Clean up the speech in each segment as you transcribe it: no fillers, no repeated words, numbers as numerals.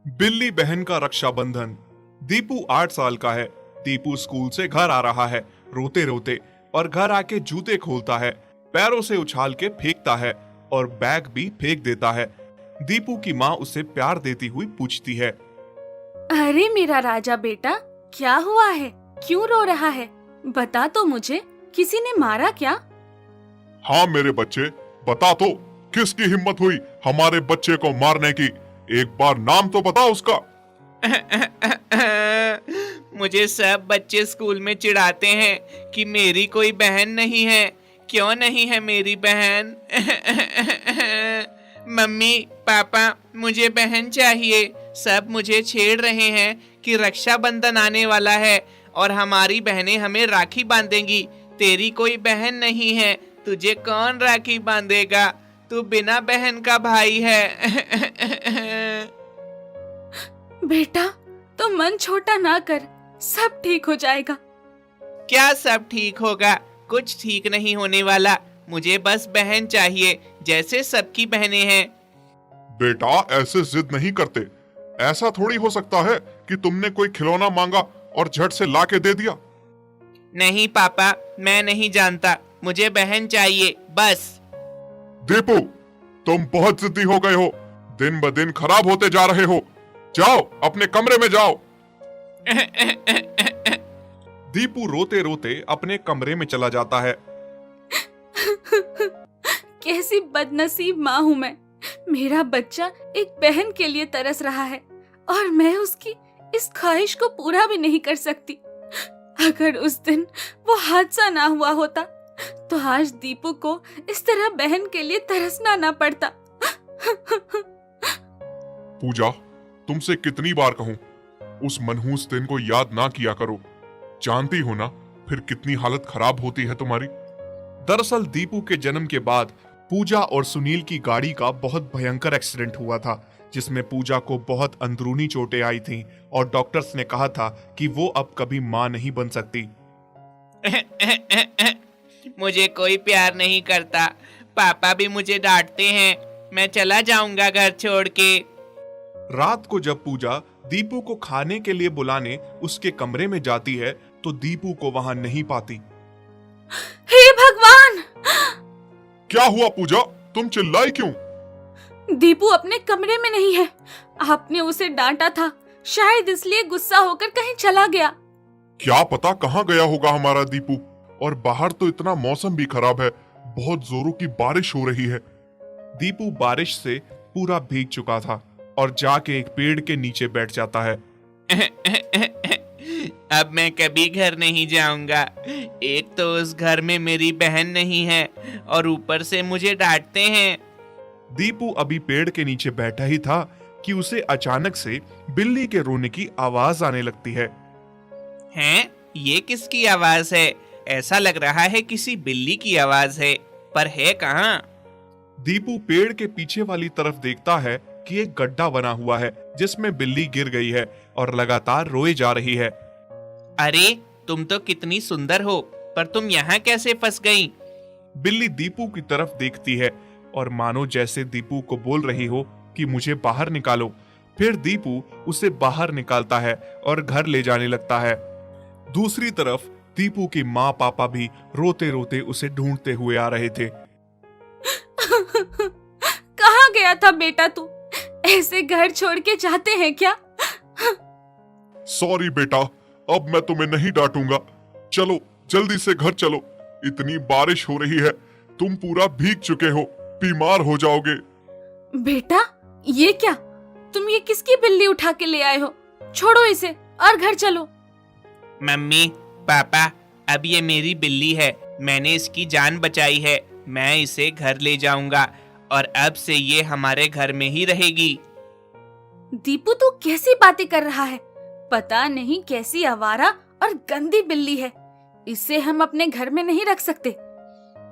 बिल्ली बहन का रक्षाबंधन। दीपू 8 साल का है। दीपू स्कूल से घर आ रहा है रोते रोते और घर आके जूते खोलता है, पैरों से उछाल के फेंकता है और बैग भी फेंक देता है। दीपू की माँ उसे प्यार देती हुई पूछती है, अरे मेरा राजा बेटा, क्या हुआ है? क्यों रो रहा है? बता तो मुझे, किसी ने मारा क्या? हाँ मेरे बच्चे, बता तो, किसकी हिम्मत हुई हमारे बच्चे को मारने की? एक बार नाम तो बता उसका। मुझे सब बच्चे स्कूल में चिढ़ाते हैं कि मेरी कोई बहन नहीं है। क्यों नहीं है मेरी बहन? मम्मी पापा, मुझे बहन चाहिए। सब मुझे छेड़ रहे हैं कि रक्षाबंधन आने वाला है और हमारी बहनें हमें राखी बांधेंगी। तेरी कोई बहन नहीं है, तुझे कौन राखी बांधेगा? तू बिना बहन का भाई है। बेटा, तो मन छोटा ना कर, सब ठीक हो जाएगा। क्या सब ठीक होगा? कुछ ठीक नहीं होने वाला। मुझे बस बहन चाहिए, जैसे सबकी बहनें हैं। बेटा ऐसे जिद नहीं करते। ऐसा थोड़ी हो सकता है कि तुमने कोई खिलौना मांगा और झट से ला के दे दिया। नहीं पापा, मैं नहीं जानता। मुझे बहन चाहिए बस। दीपू, तुम बहुत जिद्दी हो गए हो। दिन ब दिन खराब होते जा रहे हो। जाओ अपने कमरे में जाओ। दीपू रोते रोते अपने कमरे में चला जाता है। कैसी बदनसीब माँ हूँ मैं। मेरा बच्चा एक बहन के लिए तरस रहा है और मैं उसकी इस ख्वाहिश को पूरा भी नहीं कर सकती। अगर उस दिन वो हादसा ना हुआ होता तो आज दीपू को इस तरह बहन के लिए तरसना ना पड़ता। पूजा, तुमसे कितनी बार कहूं, उस मनहूस दिन को याद ना किया करो। जानती हो ना फिर कितनी हालत खराब होती है तुम्हारी। दरअसल दीपू के जन्म के बाद पूजा और सुनील की गाड़ी का बहुत भयंकर एक्सीडेंट हुआ था, जिसमें पूजा को बहुत अंदरूनी चोटें आई थीं और डॉक्टर्स ने कहा था कि वो अब कभी मां नहीं बन सकती। मुझे कोई प्यार नहीं करता। पापा भी मुझे डांटते हैं। मैं चला जाऊंगा घर छोड़ के। रात को जब पूजा दीपू को खाने के लिए बुलाने उसके कमरे में जाती है तो दीपू को वहां नहीं पाती। हे भगवान! क्या हुआ पूजा, तुम चिल्लाई क्यों? दीपू अपने कमरे में नहीं है। आपने उसे डांटा था, शायद इसलिए गुस्सा होकर कहीं चला गया। क्या पता कहाँ गया होगा हमारा दीपू। और बाहर तो इतना मौसम भी खराब है, बहुत जोरों की बारिश हो रही है। दीपू बारिश से पूरा भीग चुका था और जाके एक पेड़ के नीचे बैठ जाता है। अब मैं कभी घर नहीं जाऊंगा। एक तो उस घर में मेरी बहन नहीं है और ऊपर से मुझे डांटते हैं। दीपू अभी पेड़ के नीचे बैठा ही था कि उसे अचानक से बिल्ली के रोने की आवाज आने लगती है। हैं? ये किसकी आवाज है? ऐसा लग रहा है किसी बिल्ली की आवाज है, पर है कहाँ? दीपू पेड़ के पीछे वाली तरफ देखता है कि एक गड्ढा बना हुआ है जिसमें बिल्ली गिर गई है और लगातार रोए जा रही है। अरे तुम तो कितनी सुंदर हो, पर तुम यहाँ कैसे फंस गई? बिल्ली दीपू की तरफ देखती है और मानो जैसे दीपू को बोल रही हो कि मुझे बाहर निकालो। फिर दीपू उसे बाहर निकालता है और घर ले जाने लगता है। दूसरी तरफ दीपू की माँ पापा भी रोते रोते उसे ढूंढते हुए आ रहे थे। कहाँ गया था बेटा तू? ऐसे घर छोड़ के जाते हैं क्या? सॉरी बेटा, अब मैं तुम्हें नहीं डांटूंगा। चलो जल्दी से घर चलो, इतनी बारिश हो रही है, तुम पूरा भीग चुके हो, बीमार हो जाओगे। बेटा, ये क्या? तुम ये किसकी बिल्ली उठा के ले आए हो? छोड़ो इसे और घर चलो। मम्मी पापा, अब ये मेरी बिल्ली है। मैंने इसकी जान बचाई है। मैं इसे घर ले जाऊंगा और अब से ये हमारे घर में ही रहेगी। दीपू तू कैसी बातें कर रहा है? पता नहीं कैसी आवारा और गंदी बिल्ली है। इसे हम अपने घर में नहीं रख सकते।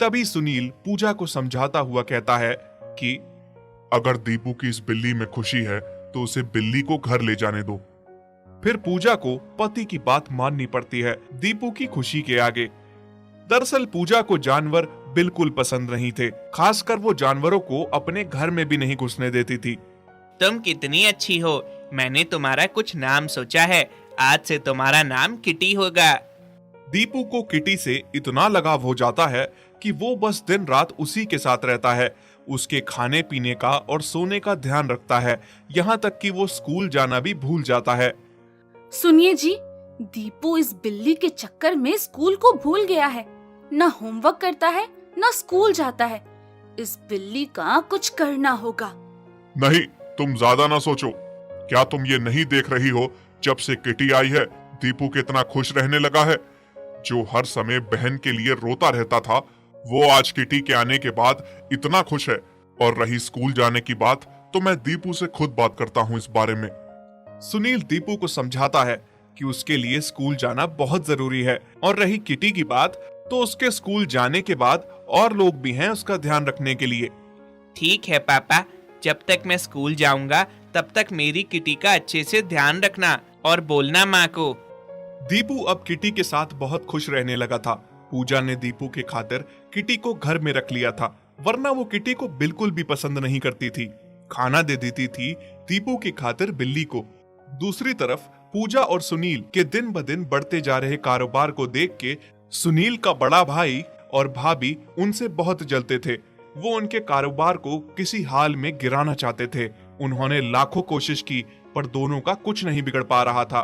तभी सुनील पूजा को समझाता हुआ कहता है कि अगर दीपू की इस बिल्ली में खुशी है तो उसे बिल्ली को घर ले जाने दो। फिर पूजा को पति की बात माननी पड़ती है दीपू की खुशी के आगे। दरअसल पूजा को जानवर बिल्कुल पसंद नहीं थे, खासकर वो जानवरों को अपने घर में भी नहीं घुसने देती थी। तुम कितनी अच्छी हो, मैंने तुम्हारा कुछ नाम सोचा है। आज से तुम्हारा नाम किटी होगा। दीपू को किटी से इतना लगाव हो जाता है कि वो बस दिन रात उसी के साथ रहता है। उसके खाने पीने का और सोने का ध्यान रखता है, यहाँ तक कि वो स्कूल जाना भी भूल जाता है। सुनिए जी, दीपू इस बिल्ली के चक्कर में स्कूल को भूल गया है। न होमवर्क करता है, न स्कूल जाता है। इस बिल्ली का कुछ करना होगा। नहीं, तुम ज्यादा ना सोचो। क्या तुम ये नहीं देख रही हो, जब से किटी आई है दीपू कितना खुश रहने लगा है। जो हर समय बहन के लिए रोता रहता था, वो आज किटी के आने के बाद इतना खुश है। और रही स्कूल जाने की बात, तो मैं दीपू से खुद बात करता हूँ इस बारे में। सुनील दीपू को समझाता है कि उसके लिए स्कूल जाना बहुत जरूरी है। और रही किटी की बात, तो उसके स्कूल जाने के बाद और लोग भी हैं उसका ध्यान रखने के लिए। ठीक है पापा, जब तक मैं स्कूल जाऊंगा तब तक मेरी किटी का अच्छे से ध्यान रखना और बोलना माँ को। दीपू अब किटी के साथ बहुत खुश रहने लगा था। पूजा ने दीपू के खातिर किटी को घर में रख लिया था, वरना वो किटी को बिल्कुल भी पसंद नहीं करती थी। खाना दे देती थी दीपू की खातिर बिल्ली को। दूसरी तरफ पूजा और सुनील के दिन ब दिन बढ़ते जा रहे कारोबार को देख के सुनील का बड़ा भाई और भाभी उनसे बहुत जलते थे। वो उनके कारोबार को किसी हाल में गिराना चाहते थे। उन्होंने लाखों कोशिश की, पर दोनों का कुछ नहीं बिगड़ पा रहा था।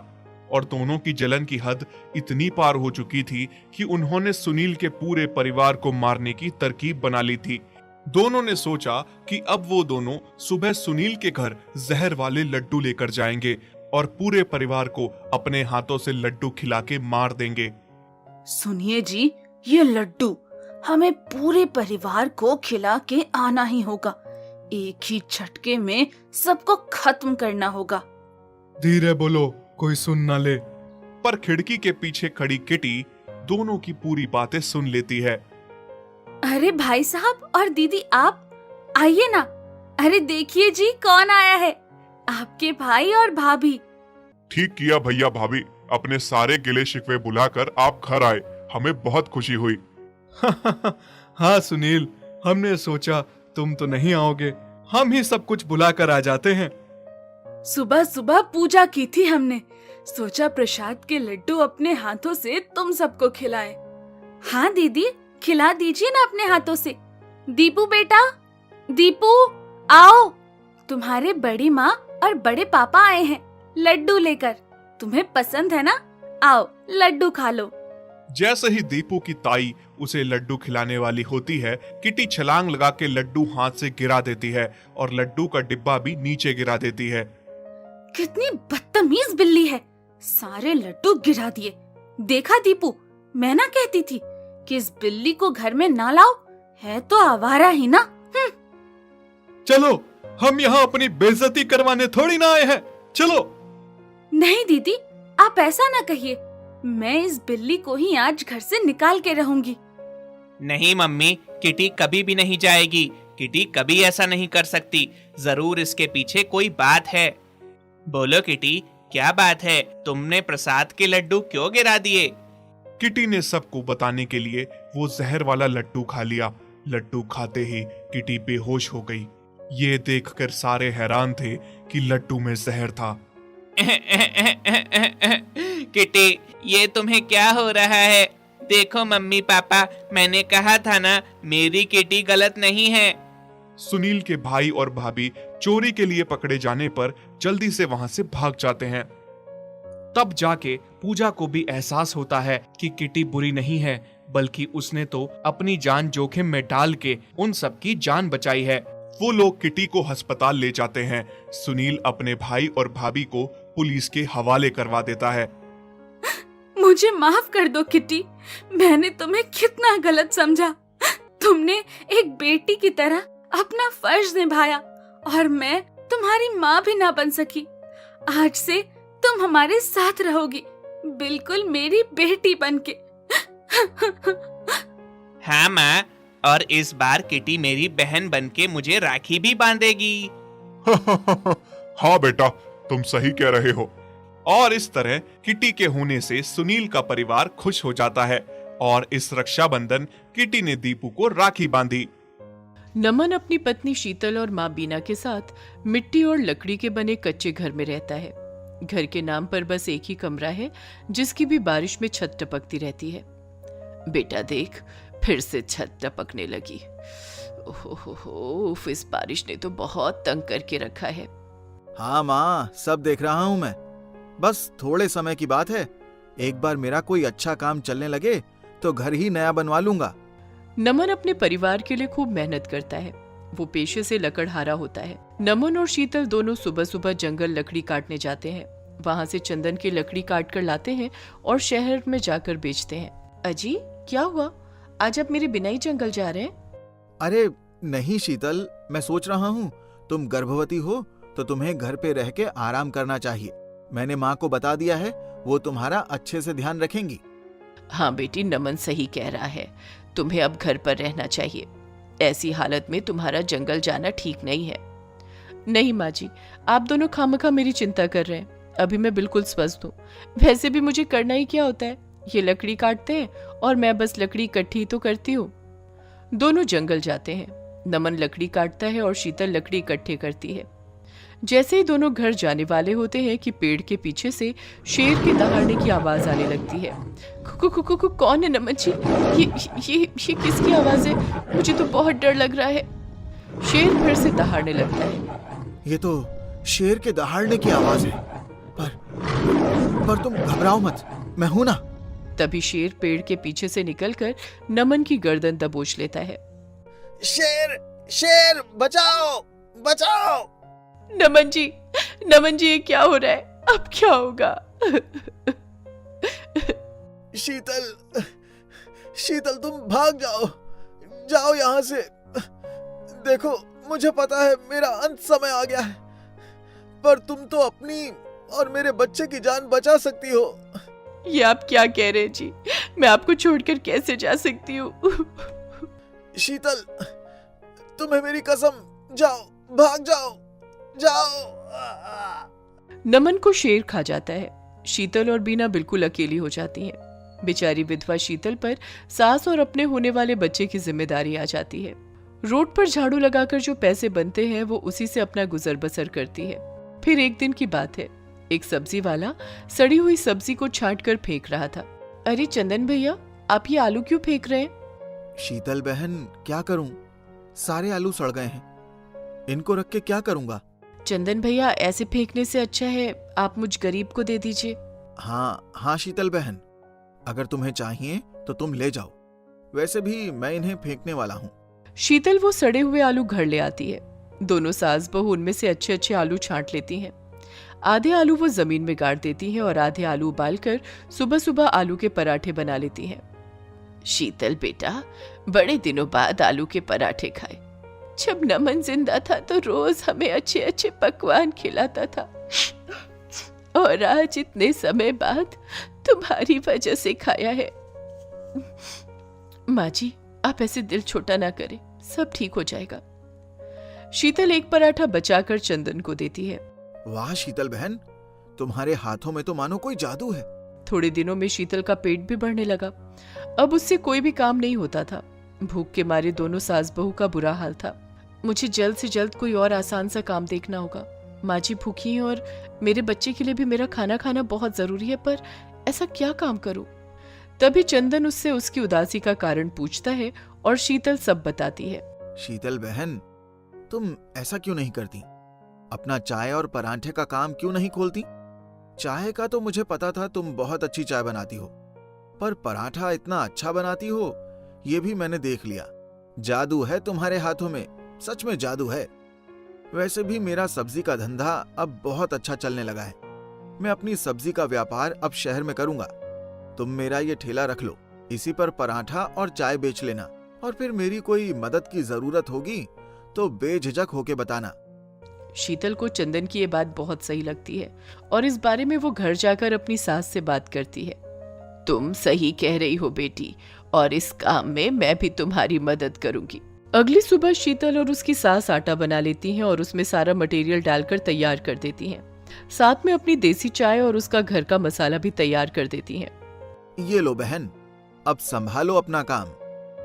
और दोनों की जलन की हद इतनी पार हो चुकी थी कि उन्होंने सुनील के पूरे परिवार को मारने की तरकीब बना ली थी। दोनों ने सोचा कि अब वो दोनों सुबह सुनील के घर जहर वाले लड्डू लेकर जाएंगे और पूरे परिवार को अपने हाथों से लड्डू खिला के मार देंगे। सुनिए जी, ये लड्डू हमें पूरे परिवार को खिला के आना ही होगा। एक ही झटके में सबको खत्म करना होगा। धीरे बोलो, कोई सुन ना ले। पर खिड़की के पीछे खड़ी किटी दोनों की पूरी बातें सुन लेती है। अरे भाई साहब और दीदी, आप आइए ना। अरे देखिए जी, कौन आया है, आपके भाई और भाभी। ठीक किया भैया भाभी, अपने सारे गिले शिकवे बुलाकर आप घर आए, हमें बहुत खुशी हुई। हाँ सुनील, हमने सोचा तुम तो नहीं आओगे, हम ही सब कुछ बुलाकर आ जाते हैं। सुबह सुबह पूजा की थी हमने, सोचा प्रसाद के लड्डू अपने हाथों से तुम सबको खिलाएं। हाँ दीदी, खिला दीजिए ना अपने हाथों से। दीपू बेटा, दीपू आओ, तुम्हारे बड़ी माँ और बड़े पापा आए हैं लड्डू लेकर। तुम्हें पसंद है ना? आओ लड्डू खा लो। जैसे ही दीपू की ताई उसे लड्डू खिलाने वाली होती है, किटी छलांग लगा के लड्डू हाथ से गिरा देती है और लड्डू का डिब्बा भी नीचे गिरा देती है। कितनी बदतमीज बिल्ली है, सारे लड्डू गिरा दिए। देखा दीपू, मैं ना कहती थी कि इस बिल्ली को घर में ना लाओ, है तो आवारा ही ना। चलो, हम यहाँ अपनी बेइज्जती करवाने थोड़ी ना आए हैं, चलो। नहीं दीदी, आप ऐसा ना कहिए। मैं इस बिल्ली को ही आज घर से निकाल के रहूंगी। नहीं मम्मी, किटी कभी भी नहीं जाएगी। किटी कभी ऐसा नहीं कर सकती। जरूर इसके पीछे कोई बात है। बोलो किटी, क्या बात है? तुमने प्रसाद के लड्डू क्यों गिरा दिए? किटी ने सबको बताने के लिए वो जहर वाला लड्डू खा लिया। लड्डू खाते ही किटी बेहोश हो गई। ये देखकर सारे हैरान थे कि लड्डू में जहर था। किटी, ये तुम्हें क्या हो रहा है? देखो मम्मी पापा, मैंने कहा था ना, मेरी किटी गलत नहीं है। सुनील के भाई और भाभी चोरी के लिए पकड़े जाने पर जल्दी से वहां से भाग जाते हैं। तब जाके पूजा को भी एहसास होता है कि किटी बुरी नहीं है, बल्कि उसने तो अपनी जान जोखिम में डाल के उन सब की जान बचाई है। वो लोग किटी को अस्पताल ले जाते हैं। सुनील अपने भाई और भाभी को पुलिस के हवाले करवा देता है। मुझे माफ कर दो किटी, मैंने तुम्हें कितना गलत समझा। तुमने एक बेटी की तरह अपना फर्ज निभाया और मैं तुम्हारी माँ भी ना बन सकी। आज से तुम हमारे साथ रहोगी, बिल्कुल मेरी बेटी बनके। हाँ माँ, और इस बार किटी मेरी बहन बनके मुझे राखी भी बांधेगी। हाँ बेटा, तुम सही कह रहे हो। और इस तरह किटी के होने से सुनील का परिवार खुश हो जाता है और इस रक्षाबंधन किटी ने दीपू को राखी बांधी। नमन अपनी पत्नी शीतल और माँ बीना के साथ मिट्टी और लकड़ी के बने कच्चे घर में रहता है। घर के नाम पर बस एक ही कमरा है जिसकी भी बारिश में छत टपकती रहती है। बेटा देख, फिर से छत टपकने लगी। ओहो, इस बारिश ने तो बहुत तंग करके रखा है। हाँ माँ, सब देख रहा हूँ मैं। बस थोड़े समय की बात है, एक बार मेरा कोई अच्छा काम चलने लगे तो घर ही नया बनवा लूंगा। नमन अपने परिवार के लिए खूब मेहनत करता है। वो पेशे से लकड़हारा होता है। नमन और शीतल दोनों सुबह सुबह जंगल लकड़ी काटने जाते हैं। वहां से चंदन की लकड़ी काट कर लाते हैं और शहर में जाकर बेचते हैं। अजी, क्या हुआ? आज आप मेरे बिना ही जंगल जा रहे हैं? अरे नहीं शीतल, मैं सोच रहा हूँ तुम गर्भवती हो तो तुम्हें घर पे रह के आराम करना चाहिए। मैंने माँ को बता दिया है, वो तुम्हारा अच्छे से ध्यान रखेंगी। हाँ बेटी, नमन सही कह रहा है। तुम्हें अब घर पर रहना चाहिए। ऐसी हालत में तुम्हारा जंगल जाना ठीक नहीं है। नहीं माँ जी, आप दोनों खामखा मेरी चिंता कर रहे हैं। अभी मैं बिल्कुल स्वस्थ हूँ। वैसे भी मुझे करना ही क्या होता है, ये लकड़ी काटते हैं और मैं बस लकड़ी इकट्ठी तो करती हूँ। दोनों जंगल जाते हैं। नमन लकड़ी काटता है और शीतल लकड़ी इकट्ठे करती है। जैसे ही दोनों घर जाने वाले होते हैं कि पेड़ के पीछे से शेर के दहाड़ने की आवाज आने लगती है। कौन है नमन जी? ये किसकी आवाज है? मुझे तो बहुत डर लग रहा है। शेर फिर से दहाड़ने लगता है। ये तो शेर के दहाड़ने की आवाज है, पर तुम घबराओ मत, मैं हूं ना। तभी शेर पेड़ के पीछे से निकलकर नमन की गर्दन दबोच लेता है। शेर, शेर, बचाओ, बचाओ। नमन जी, ये क्या हो रहा है? अब क्या होगा? शीतल, शीतल, तुम भाग जाओ, जाओ यहाँ से। देखो, मुझे पता है मेरा अंत समय आ गया है, पर तुम तो अपनी और मेरे बच्चे की जान बचा सकती हो। ये आप क्या कह रहे हैं जी? मैं आपको छोड़कर कैसे जा सकती हूँ? शीतल, तुम्हें मेरी कसम, जाओ, भाग जाओ, जाओ। नमन को शेर खा जाता है। शीतल और बीना बिल्कुल अकेली हो जाती हैं। बेचारी विधवा शीतल पर सास और अपने होने वाले बच्चे की जिम्मेदारी आ जाती है। रोड पर झाड़ू लगाकर जो पैसे बनते हैं वो उसी से अपना गुजर बसर करती है। फिर एक दिन की बात है, एक सब्जी वाला सड़ी हुई सब्जी को छांट कर फेंक रहा था। अरे चंदन भैया, आप ये आलू क्यों फेंक रहे हैं? शीतल बहन, क्या करूं, सारे आलू सड़ गए हैं, इनको रख के क्या करूंगा? चंदन भैया, ऐसे फेंकने से अच्छा है आप मुझ गरीब को दे दीजिए। हाँ हाँ शीतल बहन, अगर तुम्हें चाहिए तो तुम ले जाओ, वैसे भी मैं इन्हें फेंकने वाला हूँ। शीतल वो सड़े हुए आलू घर ले आती है। दोनों सास बहू उनमें से अच्छे अच्छे आलू छांट लेती हैं। आधे आलू वो जमीन में गाड़ देती हैं और आधे आलू उबालकर सुबह सुबह आलू के पराठे बना लेती हैं। शीतल बेटा, बड़े दिनों बाद आलू के पराठे खाए। जब नमन जिंदा था तो रोज हमें अच्छे अच्छे पकवान खिलाता था, और आज इतने समय बाद तुम्हारी वजह से खाया है। माँ जी, आप ऐसे दिल छोटा ना करें, सब ठीक हो जाएगा। शीतल एक पराठा बचाकर चंदन को देती है। वाह शीतल बहन, तुम्हारे हाथों में तो मानो कोई जादू है। थोड़े दिनों में शीतल का पेट भी बढ़ने लगा। अब उससे कोई भी काम नहीं होता था। भूख के मारे दोनों सास बहू का बुरा हाल था। मुझे जल्द से जल्द कोई और आसान सा काम देखना होगा। माँ जी भूखी हैं और मेरे बच्चे के लिए भी मेरा खाना खाना बहुत जरूरी है, पर ऐसा क्या काम करूं? तभी चंदन उससे उसकी उदासी का कारण पूछता है और शीतल सब बताती है। शीतल बहन, तुम ऐसा क्यों नहीं करती? अपना चाय और परांठे का काम क्यों नहीं खोलती? चाय का तो मुझे पता था तुम बहुत अच्छी चाय बनाती हो, पर पराठा इतना अच्छा बनाती हो ये भी मैंने देख लिया। जादू है तुम्हारे हाथों में, सच में जादू है। वैसे भी मेरा सब्जी का धंधा अब बहुत अच्छा चलने लगा है। मैं अपनी सब्जी का व्यापार अब शहर में करूंगा। तुम मेरा ये ठेला रख लो, इसी पर पराठा और चाय बेच लेना, और फिर मेरी कोई मदद की जरूरत होगी तो बेझिझक होके बताना। शीतल को चंदन की ये बात बहुत सही लगती है और इस बारे में वो घर जाकर अपनी सास से बात करती है। तुम सही कह रही हो बेटी, और इस काम में मैं भी तुम्हारी मदद करूंगी। अगली सुबह शीतल और उसकी सास आटा बना लेती हैं और उसमें सारा मटेरियल डालकर तैयार कर देती हैं। साथ में अपनी देसी चाय और उसका घर का मसाला भी तैयार कर देती हैं। ये लो बहन, अब संभालो अपना काम।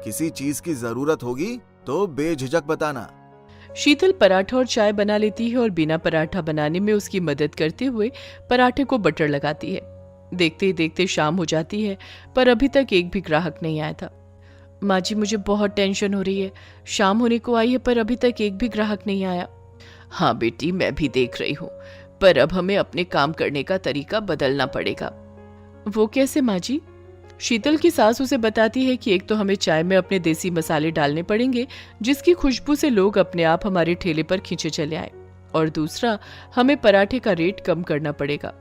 किसी चीज की जरूरत होगी तो बेझिझक बताना। शीतल पराठा और चाय बना लेती है और बिना पराठा बनाने में उसकी मदद करते हुए पराठे को बटर लगाती है। देखते ही देखते शाम हो जाती है, पर अभी तक एक भी ग्राहक नहीं आया था। माँ जी, मुझे बहुत टेंशन हो रही है। शाम होने को आई है पर अभी तक एक भी ग्राहक नहीं आया। हाँ बेटी, मैं भी देख रही हूँ, पर अब हमें अपने काम करने का तरीका बदलना पड़ेगा। वो कैसे माँ जी? शीतल की सास उसे बताती है कि एक तो हमें चाय में अपने देसी मसाले डालने पड़ेंगे जिसकी खुशबू से लोग अपने आप हमारे ठेले पर खींचे चले आए, और दूसरा हमें पराठे का रेट कम करना पड़ेगा।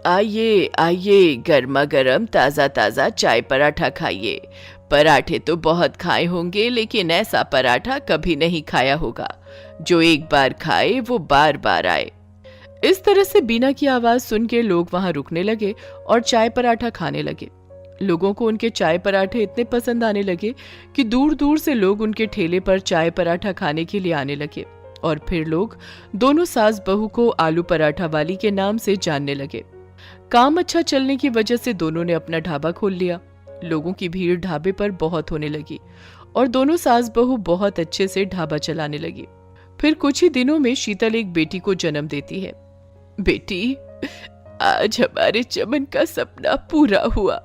आइए आइए, गर्मा गर्म ताज़ा ताज़ा चाय पराठा खाइए। पराठे तो बहुत खाए होंगे, लेकिन ऐसा पराठा कभी नहीं खाया होगा। जो एक बार खाए वो बार बार आए। इस तरह से बीना की आवाज़ सुन के लोग वहाँ रुकने लगे और चाय पराठा खाने लगे। लोगों को उनके चाय पराठे इतने पसंद आने लगे कि दूर दूर से लोग उनके ठेले पर चाय पराठा खाने के लिए आने लगे, और फिर लोग दोनों सास बहू को आलू पराठा वाली के नाम से जानने लगे। काम अच्छा चलने की वजह से दोनों ने अपना ढाबा खोल लिया। लोगों की भीड़ ढाबे पर बहुत होने लगी और दोनों सास बहू बहुत अच्छे से ढाबा चलाने लगी। फिर कुछ ही दिनों में शीतल एक बेटी को जन्म देती है। बेटी, आज हमारे चमन का सपना पूरा हुआ।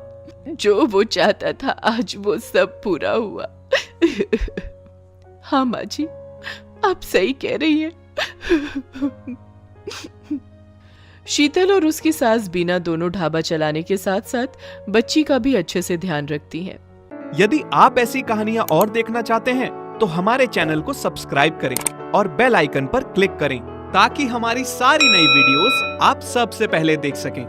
जो वो चाहता था आज वो सब पूरा हुआ। हाँ माँ जी, आप सही कह रही हैं। शीतल और उसकी सास बीना दोनों ढाबा चलाने के साथ साथ बच्ची का भी अच्छे से ध्यान रखती हैं। यदि आप ऐसी कहानियां और देखना चाहते हैं तो हमारे चैनल को सब्सक्राइब करें और बेल आइकन पर क्लिक करें ताकि हमारी सारी नई वीडियोस आप सबसे पहले देख सकें।